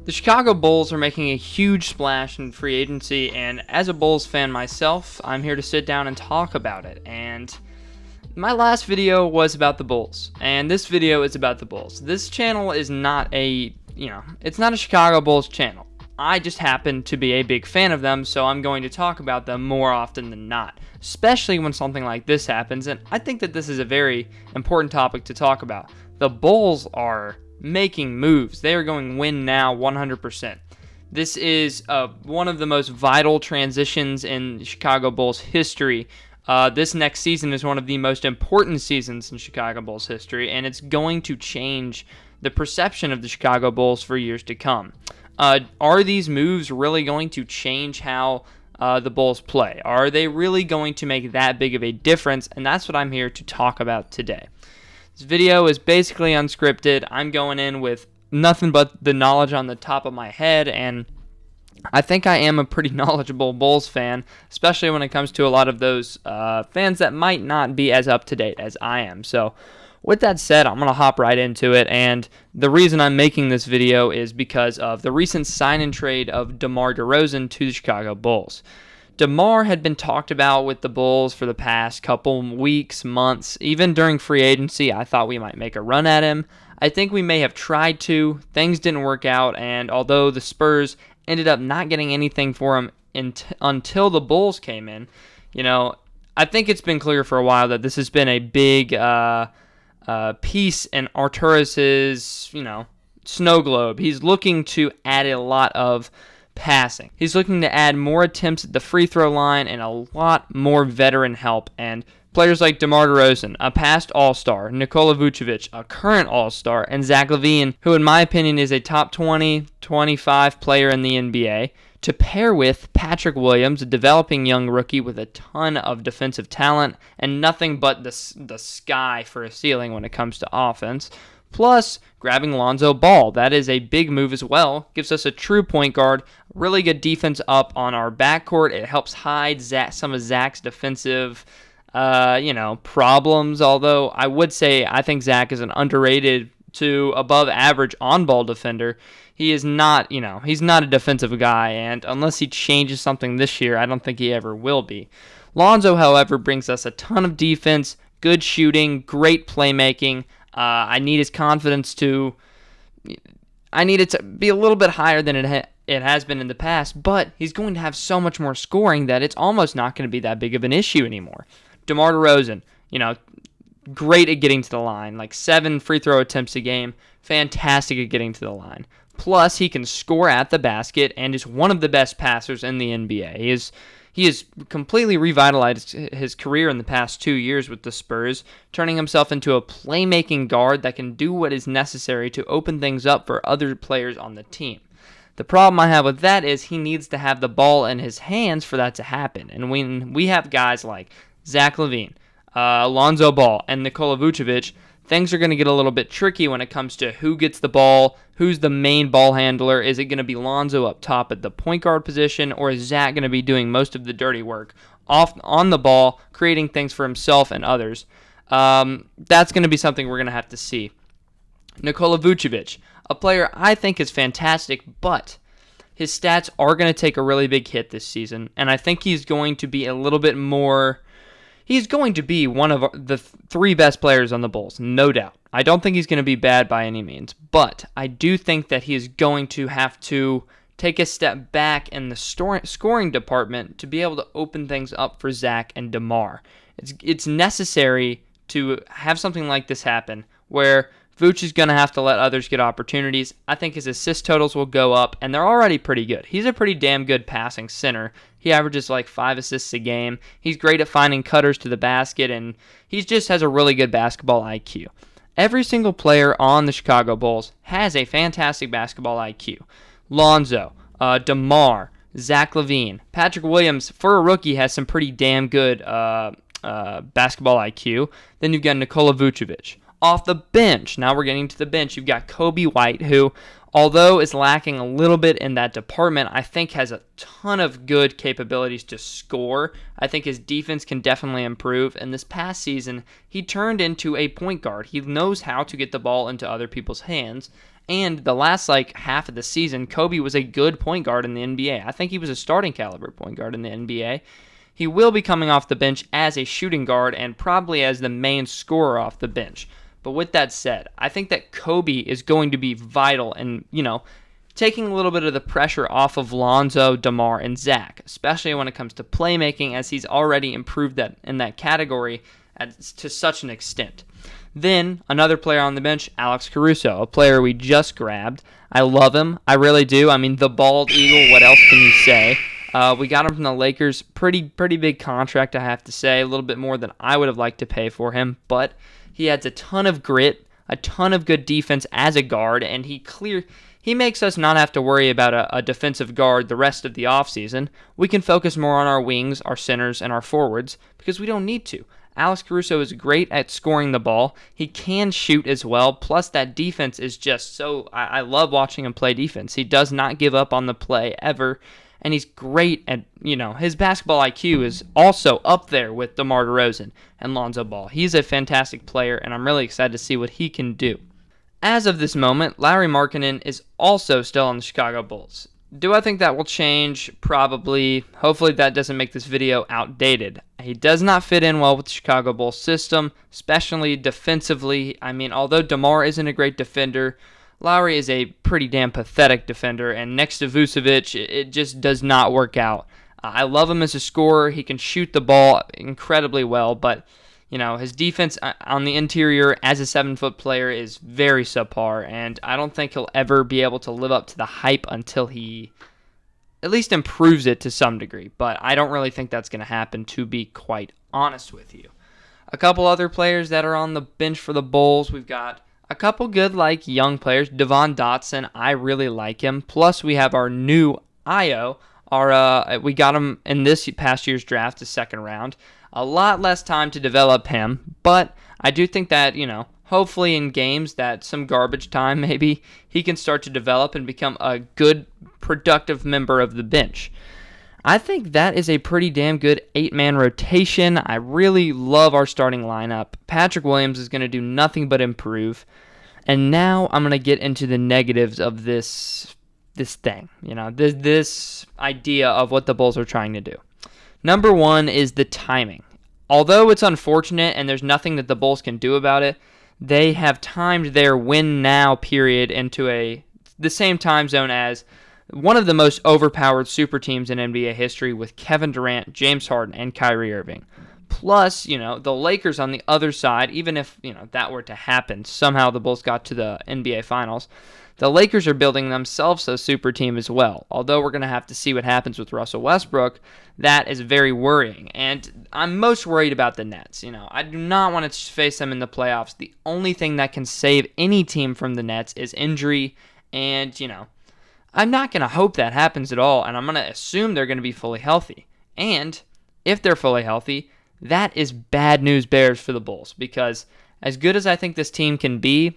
The Chicago Bulls are making a huge splash in free agency, and as a Bulls fan myself, I'm here to sit down and talk about it. And my last video was about the Bulls, and this video is about the Bulls. This channel is not it's not a Chicago Bulls channel. I just happen to be a big fan of them, so I'm going to talk about them more often than not, especially when something like this happens, and I think that this is a very important topic to talk about. The Bulls are making moves. They are going win now 100%. This is one of the most vital transitions in Chicago Bulls history. This next season is one of the most important seasons in Chicago Bulls history, and it's going to change the perception of the Chicago Bulls for years to come. Are these moves really going to change how the Bulls play? Are they really going to make that big of a difference? And that's what I'm here to talk about today. This video is basically unscripted. I'm going in with nothing but the knowledge on the top of my head, and I think I am a pretty knowledgeable Bulls fan, especially when it comes to a lot of those fans that might not be as up-to-date as I am. So with that said, I'm going to hop right into it, and the reason I'm making this video is because of the recent sign and trade of Demar Derozan to the Chicago Bulls. Demar had been talked about with the Bulls for the past couple weeks, months, even during free agency. I thought we might make a run at him. I think we may have tried to. Things didn't work out, and although the Spurs ended up not getting anything for him until the Bulls came in, I think it's been clear for a while that this has been a big piece in Arturas's, snow globe. He's looking to add a lot of passing. He's looking to add more attempts at the free throw line and a lot more veteran help. And players like DeMar DeRozan, a past All-Star, Nicola Vuchovic, a current All-Star, and Zach LaVine, who in my opinion is a top 20, 25 player in the NBA, to pair with Patrick Williams, a developing young rookie with a ton of defensive talent and nothing but the sky for a ceiling when it comes to offense. Plus, grabbing Lonzo Ball. That is a big move as well. Gives us a true point guard, really good defense up on our backcourt. It helps hide some of Zach's defensive problems, although I would say I think Zach is an underrated to above average on-ball defender. He is not, he's not a defensive guy, and unless he changes something this year, I don't think he ever will be. Lonzo, however, brings us a ton of defense, good shooting, great playmaking. I need his confidence I need it to be a little bit higher than it has been in the past, but he's going to have so much more scoring that it's almost not going to be that big of an issue anymore. DeMar DeRozan, great at getting to the line, like 7 free throw attempts a game, fantastic at getting to the line. Plus, he can score at the basket and is one of the best passers in the NBA. He has completely revitalized his career in the past 2 years with the Spurs, turning himself into a playmaking guard that can do what is necessary to open things up for other players on the team. The problem I have with that is he needs to have the ball in his hands for that to happen. And when we have guys like Zach LaVine, Lonzo Ball, and Nicola Vuchovic, things are going to get a little bit tricky when it comes to who gets the ball, who's the main ball handler. Is it going to be Lonzo up top at the point guard position, or is Zach going to be doing most of the dirty work on the ball, creating things for himself and others? That's going to be something we're going to have to see. Nikola Vucevic, a player I think is fantastic, but his stats are going to take a really big hit this season, and I think he's going to be a little bit more... He's going to be one of the 3 best players on the Bulls, no doubt. I don't think he's going to be bad by any means, but I do think that he is going to have to take a step back in the scoring department to be able to open things up for Zach and DeMar. It's necessary to have something like this happen where Vooch is going to have to let others get opportunities. I think his assist totals will go up, and they're already pretty good. He's a pretty damn good passing center. He averages like 5 assists a game. He's great at finding cutters to the basket, and he just has a really good basketball IQ. Every single player on the Chicago Bulls has a fantastic basketball IQ. Lonzo, DeMar, Zach LaVine, Patrick Williams, for a rookie, has some pretty damn good basketball IQ. Then you've got Nikola Vucevic. Off the bench, now we're getting to the bench, you've got Kobe White, who, although is lacking a little bit in that department, I think has a ton of good capabilities to score. I think his defense can definitely improve, and this past season, he turned into a point guard. He knows how to get the ball into other people's hands, And the last half of the season, Kobe was a good point guard in the NBA. I think he was a starting caliber point guard in the NBA. He will be coming off the bench as a shooting guard and probably as the main scorer off the bench. But with that said, I think that Kobe is going to be vital in, taking a little bit of the pressure off of Lonzo, Demar, and Zach, especially when it comes to playmaking, as he's already improved that in that category to such an extent. Then, another player on the bench, Alex Caruso, a player we just grabbed. I love him. I really do. I mean, the bald eagle, what else can you say? We got him from the Lakers. Pretty big contract, I have to say. A little bit more than I would have liked to pay for him. But he adds a ton of grit, a ton of good defense as a guard, and he makes us not have to worry about a defensive guard the rest of the offseason. We can focus more on our wings, our centers, and our forwards because we don't need to. Alex Caruso is great at scoring the ball. He can shoot as well. Plus, that defense is just so... I love watching him play defense. He does not give up on the play ever. And he's great at, his basketball IQ is also up there with DeMar DeRozan and Lonzo Ball. He's a fantastic player, and I'm really excited to see what he can do. As of this moment, Lauri Markkanen is also still on the Chicago Bulls. Do I think that will change? Probably. Hopefully that doesn't make this video outdated. He does not fit in well with the Chicago Bulls system, especially defensively. I mean, although DeMar isn't a great defender, Lauri is a pretty damn pathetic defender, and next to Vuchovic, it just does not work out. I love him as a scorer. He can shoot the ball incredibly well, but his defense on the interior as a 7-foot player is very subpar, and I don't think he'll ever be able to live up to the hype until he at least improves it to some degree. But I don't really think that's going to happen, to be quite honest with you. A couple other players that are on the bench for the Bulls, we've got a couple good young players. Devon Dodson, I really like him. Plus we have our new Io. We got him in this past year's draft, the second round. A lot less time to develop him, but I do think that, hopefully in games that some garbage time maybe, he can start to develop and become a good, productive member of the bench. I think that is a pretty damn good 8-man rotation. I really love our starting lineup. Patrick Williams is going to do nothing but improve. And now I'm going to get into the negatives of this thing, this idea of what the Bulls are trying to do. Number one is the timing. Although it's unfortunate and there's nothing that the Bulls can do about it, they have timed their win now period into the same time zone as one of the most overpowered super teams in NBA history with Kevin Durant, James Harden, and Kyrie Irving. Plus, the Lakers on the other side, even if, that were to happen, somehow the Bulls got to the NBA Finals, the Lakers are building themselves a super team as well. Although we're going to have to see what happens with Russell Westbrook, that is very worrying. And I'm most worried about the Nets. I do not want to face them in the playoffs. The only thing that can save any team from the Nets is injury. And, I'm not going to hope that happens at all. And I'm going to assume they're going to be fully healthy. And if they're fully healthy, that is bad news bears for the Bulls. Because as good as I think this team can be,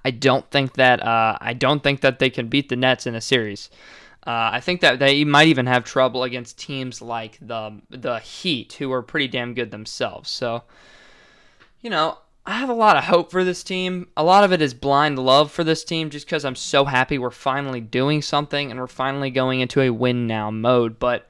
I don't think that they can beat the Nets in a series. I think that they might even have trouble against teams like the Heat, who are pretty damn good themselves. So, I have a lot of hope for this team. A lot of it is blind love for this team just because I'm so happy we're finally doing something and we're finally going into a win-now mode. But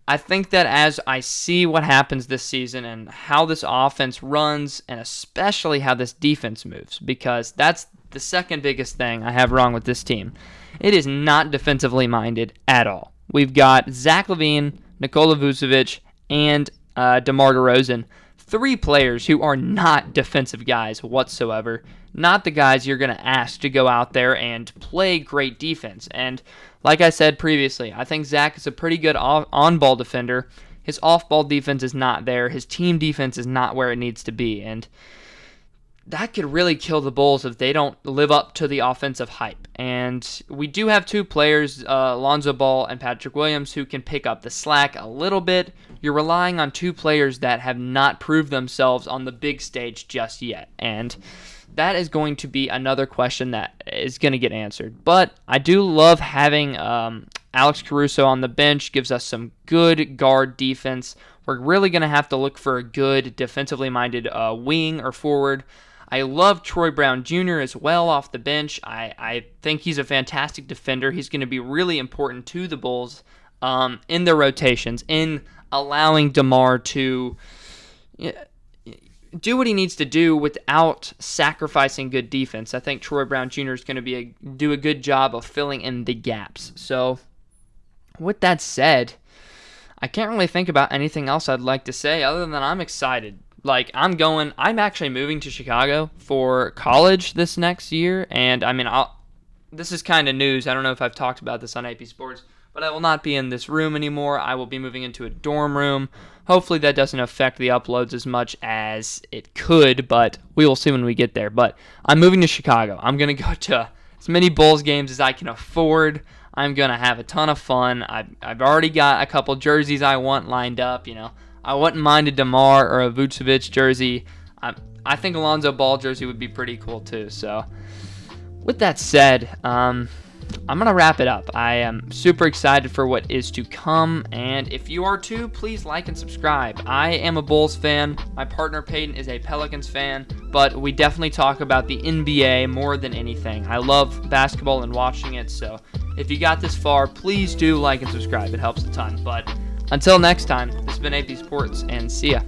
I think that as I see what happens this season and how this offense runs and especially how this defense moves, because that's the second biggest thing I have wrong with this team. It is not defensively minded at all. We've got Zach LaVine, Nicola Vuchovic, and DeMar DeRozan, 3 players who are not defensive guys whatsoever, not the guys you're going to ask to go out there and play great defense. And like I said previously, I think Zach is a pretty good on-ball defender. His off-ball defense is not there. His team defense is not where it needs to be. And that could really kill the Bulls if they don't live up to the offensive hype. And we do have 2 players, Lonzo Ball and Patrick Williams, who can pick up the slack a little bit. You're relying on 2 players that have not proved themselves on the big stage just yet. And that is going to be another question that is going to get answered. But I do love having Alex Caruso on the bench. Gives us some good guard defense. We're really going to have to look for a good defensively minded wing or forward. I love Troy Brown Jr. as well off the bench. I think he's a fantastic defender. He's going to be really important to the Bulls in their rotations, in allowing Demar to do what he needs to do without sacrificing good defense. I think Troy Brown Jr. is going to do a good job of filling in the gaps. So, with that said, I can't really think about anything else I'd like to say other than I'm excited. Like, I'm actually moving to Chicago for college this next year, and I mean, this is kind of news. I don't know if I've talked about this on AP Sports, but I will not be in this room anymore. I will be moving into a dorm room. Hopefully that doesn't affect the uploads as much as it could, but we will see when we get there. But I'm moving to Chicago. I'm going to go to as many Bulls games as I can afford. I'm going to have a ton of fun. I've already got a couple jerseys I want lined up. I wouldn't mind a Demar or a Vuchovic jersey. I think a Lonzo Ball jersey would be pretty cool too. So with that said, I'm going to wrap it up. I am super excited for what is to come, and if you are too, please like and subscribe. I am a Bulls fan. My partner Peyton is a Pelicans fan, but we definitely talk about the NBA more than anything. I love basketball and watching it, so if you got this far, please do like and subscribe. It helps a ton. But until next time, this has been AP Sports, and see ya.